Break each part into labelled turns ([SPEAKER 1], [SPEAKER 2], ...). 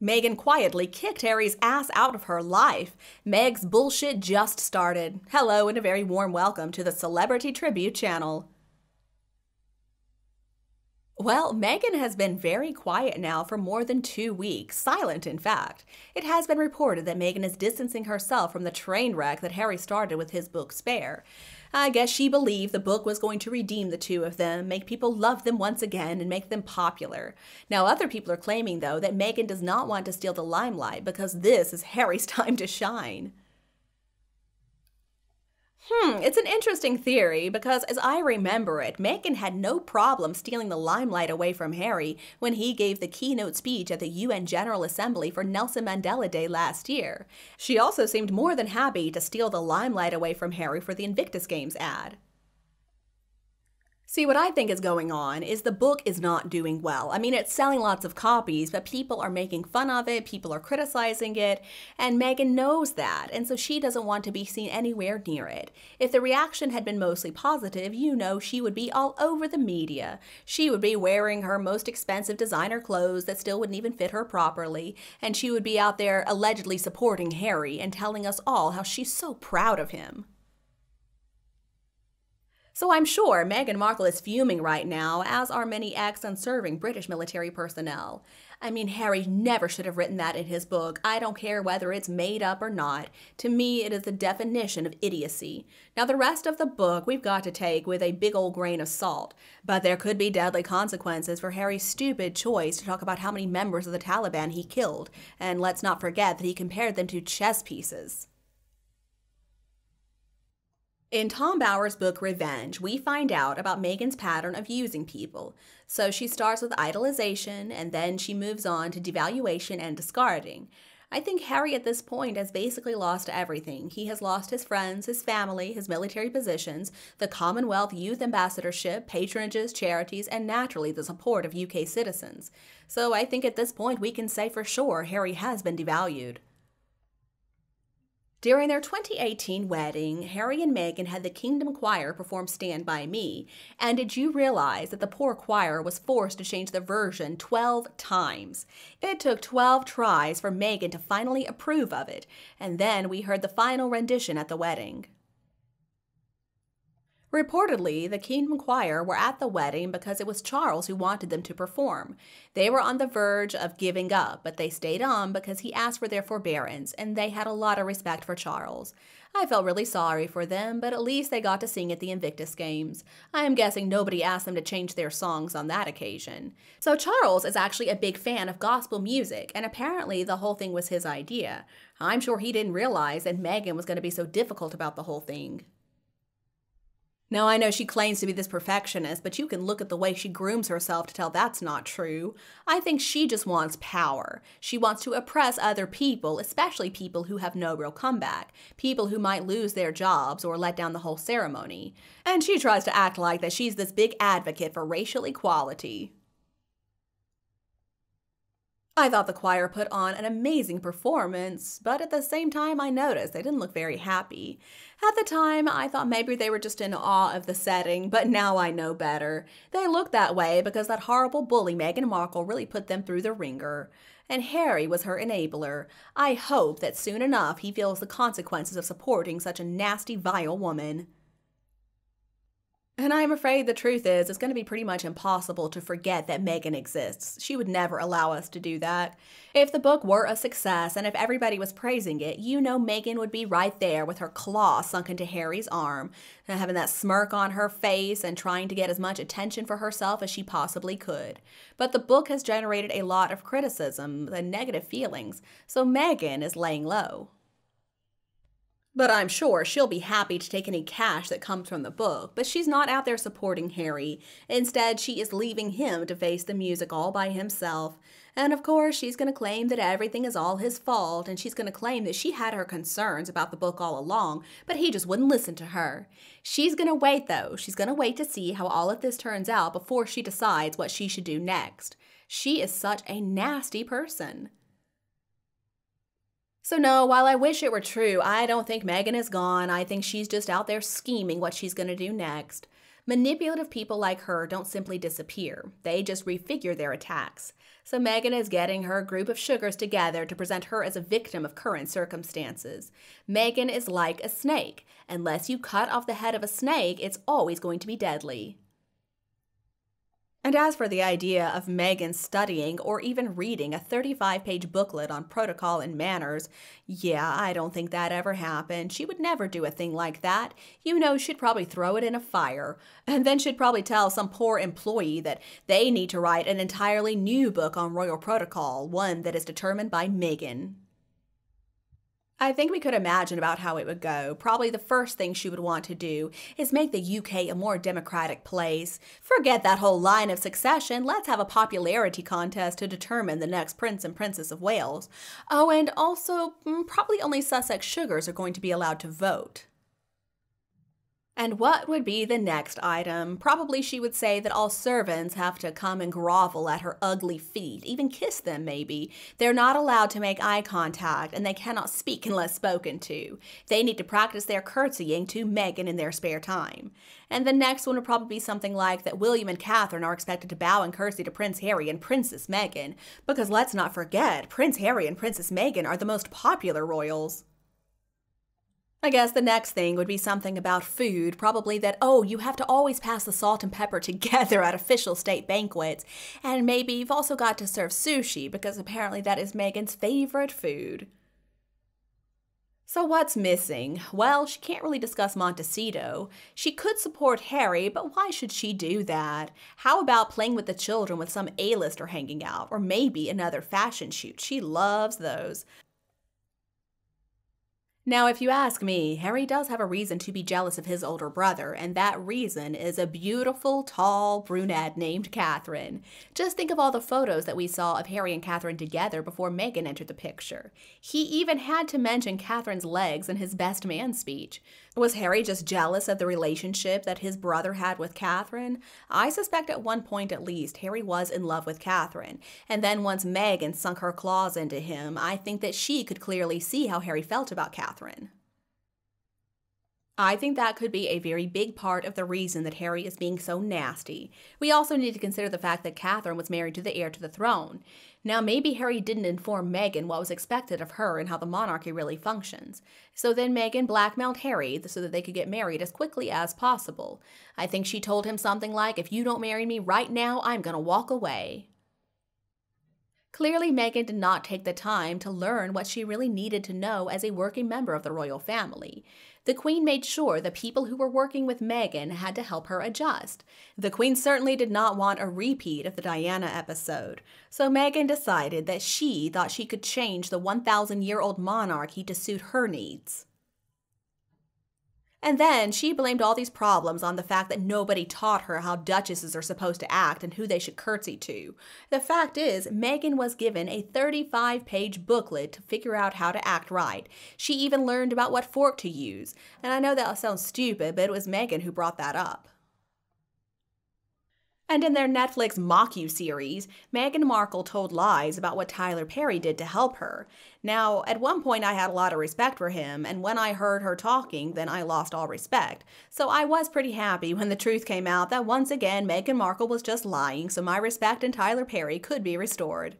[SPEAKER 1] Meghan quietly kicked Harry's ass out of her life. Meg's bullshit just started. Hello and a very warm welcome to the Celebrity Tribute channel. Well, Meghan has been very quiet now for more than 2 weeks, silent in fact. It has been reported that Meghan is distancing herself from the train wreck that Harry started with his book Spare. I guess she believed the book was going to redeem the two of them, make people love them once again, and make them popular. Now, other people are claiming, though, that Meghan does not want to steal the limelight because this is Harry's time to shine. It's an interesting theory because, as I remember it, Meghan had no problem stealing the limelight away from Harry when he gave the keynote speech at the UN General Assembly for Nelson Mandela Day last year. She also seemed more than happy to steal the limelight away from Harry for the Invictus Games ad. See, what I think is going on is the book is not doing well. I mean, it's selling lots of copies, but people are making fun of it, people are criticizing it, and Meghan knows that, and so she doesn't want to be seen anywhere near it. If the reaction had been mostly positive, you know she would be all over the media. She would be wearing her most expensive designer clothes that still wouldn't even fit her properly, and she would be out there allegedly supporting Harry and telling us all how she's so proud of him. So I'm sure Meghan Markle is fuming right now, as are many ex and serving British military personnel. I mean, Harry never should have written that in his book. I don't care whether it's made up or not. To me, it is the definition of idiocy. Now, the rest of the book we've got to take with a big old grain of salt, but there could be deadly consequences for Harry's stupid choice to talk about how many members of the Taliban he killed, and let's not forget that he compared them to chess pieces. In Tom Bower's book Revenge, we find out about Meghan's pattern of using people. So she starts with idolization, and then she moves on to devaluation and discarding. I think Harry at this point has basically lost everything. He has lost his friends, his family, his military positions, the Commonwealth Youth Ambassadorship, patronages, charities, and naturally the support of UK citizens. So I think at this point we can say for sure Harry has been devalued. During their 2018 wedding, Harry and Meghan had the Kingdom Choir perform Stand By Me, and did you realize that the poor choir was forced to change the version 12 times? It took 12 tries for Meghan to finally approve of it, and then we heard the final rendition at the wedding. Reportedly, the Kingdom Choir were at the wedding because it was Charles who wanted them to perform. They were on the verge of giving up, but they stayed on because he asked for their forbearance, and they had a lot of respect for Charles. I felt really sorry for them, but at least they got to sing at the Invictus Games. I am guessing nobody asked them to change their songs on that occasion. So Charles is actually a big fan of gospel music, and apparently the whole thing was his idea. I'm sure he didn't realize that Meghan was going to be so difficult about the whole thing. Now, I know she claims to be this perfectionist, but you can look at the way she grooms herself to tell that's not true. I think she just wants power. She wants to oppress other people, especially people who have no real comeback, people who might lose their jobs or let down the whole ceremony. And she tries to act like that she's this big advocate for racial equality. I thought the choir put on an amazing performance, but at the same time I noticed they didn't look very happy. At the time, I thought maybe they were just in awe of the setting, but now I know better. They looked that way because that horrible bully Meghan Markle really put them through the ringer. And Harry was her enabler. I hope that soon enough he feels the consequences of supporting such a nasty, vile woman. And I'm afraid the truth is it's going to be pretty much impossible to forget that Meghan exists. She would never allow us to do that. If the book were a success and if everybody was praising it, you know Meghan would be right there with her claw sunk into Harry's arm, and having that smirk on her face and trying to get as much attention for herself as she possibly could. But the book has generated a lot of criticism and negative feelings, so Meghan is laying low. But I'm sure she'll be happy to take any cash that comes from the book, but she's not out there supporting Harry. Instead, she is leaving him to face the music all by himself. And of course, she's going to claim that everything is all his fault, and she's going to claim that she had her concerns about the book all along, but he just wouldn't listen to her. She's going to wait, though. She's going to wait to see how all of this turns out before she decides what she should do next. She is such a nasty person. So no, while I wish it were true, I don't think Meghan is gone. I think she's just out there scheming what she's going to do next. Manipulative people like her don't simply disappear, they just refigure their attacks. So Meghan is getting her group of sugars together to present her as a victim of current circumstances. Meghan is like a snake. Unless you cut off the head of a snake, it's always going to be deadly. And as for the idea of Meghan studying or even reading a 35-page booklet on protocol and manners, yeah, I don't think that ever happened. She would never do a thing like that. You know, she'd probably throw it in a fire. And then she'd probably tell some poor employee that they need to write an entirely new book on royal protocol, one that is determined by Meghan. I think we could imagine about how it would go. Probably the first thing she would want to do is make the UK a more democratic place. Forget that whole line of succession. Let's have a popularity contest to determine the next Prince and Princess of Wales. Oh, and also, probably only Sussex sugars are going to be allowed to vote. And what would be the next item? Probably she would say that all servants have to come and grovel at her ugly feet, even kiss them maybe. They're not allowed to make eye contact, and they cannot speak unless spoken to. They need to practice their curtsying to Meghan in their spare time. And the next one would probably be something like that William and Catherine are expected to bow and curtsy to Prince Harry and Princess Meghan, because let's not forget, Prince Harry and Princess Meghan are the most popular royals. I guess the next thing would be something about food, probably that, oh, you have to always pass the salt and pepper together at official state banquets, and maybe you've also got to serve sushi, because apparently that is Meghan's favorite food. So what's missing? Well, she can't really discuss Montecito. She could support Harry, but why should she do that? How about playing with the children with some A-lister hanging out, or maybe another fashion shoot? She loves those. Now, if you ask me, Harry does have a reason to be jealous of his older brother, and that reason is a beautiful, tall brunette named Catherine. Just think of all the photos that we saw of Harry and Catherine together before Meghan entered the picture. He even had to mention Catherine's legs in his best man speech. Was Harry just jealous of the relationship that his brother had with Catherine? I suspect at one point at least, Harry was in love with Catherine. And then once Meghan sunk her claws into him, I think that she could clearly see how Harry felt about Catherine. I think that could be a very big part of the reason that Harry is being so nasty. We also need to consider the fact that Catherine was married to the heir to the throne. Now, maybe Harry didn't inform Meghan what was expected of her and how the monarchy really functions. So then Meghan blackmailed Harry so that they could get married as quickly as possible. I think she told him something like, if you don't marry me right now, I'm gonna walk away. Clearly, Meghan did not take the time to learn what she really needed to know as a working member of the royal family. The Queen made sure the people who were working with Meghan had to help her adjust. The Queen certainly did not want a repeat of the Diana episode, so Meghan decided that she thought she could change the 1,000-year-old monarchy to suit her needs. And then she blamed all these problems on the fact that nobody taught her how duchesses are supposed to act and who they should curtsy to. The fact is, Meghan was given a 35-page booklet to figure out how to act right. She even learned about what fork to use. And I know that sounds stupid, but it was Meghan who brought that up. And in their Netflix Mock-You series, Meghan Markle told lies about what Tyler Perry did to help her. Now, at one point I had a lot of respect for him, and when I heard her talking, then I lost all respect. So I was pretty happy when the truth came out that once again Meghan Markle was just lying, so my respect in Tyler Perry could be restored.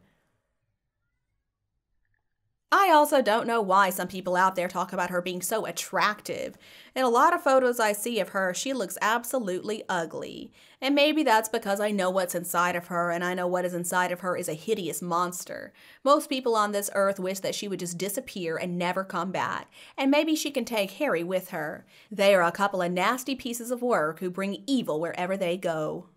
[SPEAKER 1] I also don't know why some people out there talk about her being so attractive. In a lot of photos I see of her, she looks absolutely ugly. And maybe that's because I know what's inside of her, and I know what is inside of her is a hideous monster. Most people on this earth wish that she would just disappear and never come back. And maybe she can take Harry with her. They are a couple of nasty pieces of work who bring evil wherever they go.